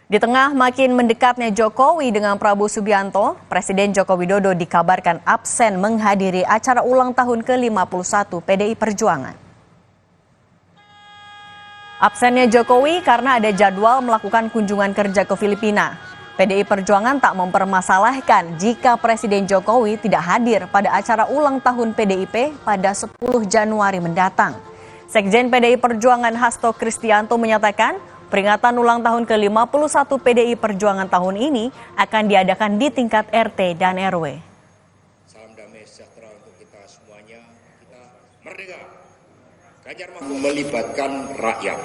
Di tengah makin mendekatnya Jokowi dengan Prabowo Subianto, Presiden Joko Widodo dikabarkan absen menghadiri acara ulang tahun ke-51 PDI Perjuangan. Absennya Jokowi karena ada jadwal melakukan kunjungan kerja ke Filipina. PDI Perjuangan tak mempermasalahkan jika Presiden Jokowi tidak hadir pada acara ulang tahun PDIP pada 10 Januari mendatang. Sekjen PDI Perjuangan Hasto Kristianto menyatakan, peringatan ulang tahun ke-51 PDI Perjuangan tahun ini akan diadakan di tingkat RT dan RW. Salam damai sejahtera untuk kita semuanya. Kita merdeka. Ganjar Mahfud melibatkan rakyat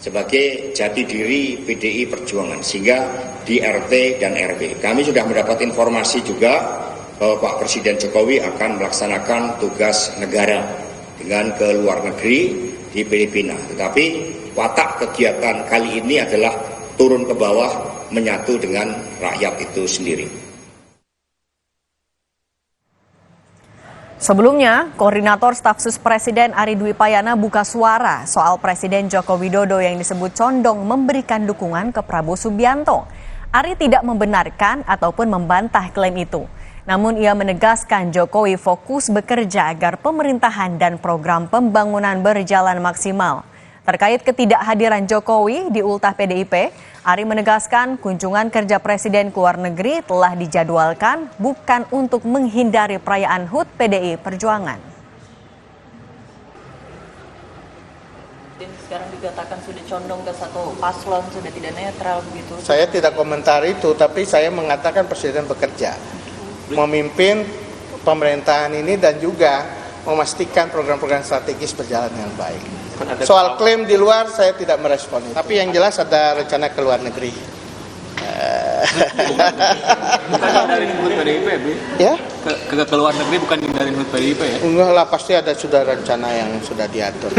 sebagai jati diri PDI Perjuangan, sehingga di RT dan RW. Kami sudah mendapat informasi juga bahwa Pak Presiden Jokowi akan melaksanakan tugas negara dengan ke luar negeri di Filipina. Tetapi watak kegiatan kali ini adalah turun ke bawah, menyatu dengan rakyat itu sendiri. Sebelumnya, Koordinator Staf Sus Presiden Ari Dwi Payana buka suara soal Presiden Joko Widodo yang disebut condong memberikan dukungan ke Prabowo Subianto. Ari tidak membenarkan ataupun membantah klaim itu. Namun ia menegaskan Jokowi fokus bekerja agar pemerintahan dan program pembangunan berjalan maksimal. Terkait ketidakhadiran Jokowi di ultah PDIP, Ari menegaskan kunjungan kerja Presiden ke luar negeri telah dijadwalkan bukan untuk menghindari perayaan HUT PDI Perjuangan. Sekarang dikatakan sudah condong ke satu paslon, sudah tidak netral begitu. Saya tidak komentar itu, tapi saya mengatakan Presiden bekerja, memimpin pemerintahan ini dan juga memastikan program-program strategis berjalan dengan baik. Soal klaim di luar saya tidak merespon itu. Tapi yang jelas ada rencana ke luar negeri. Bukan dari HUT PDIP, Bu? Ya? Ke luar negeri bukan dari HUT PDIP ya? Enggak lah, pasti ada sudah rencana yang sudah diatur.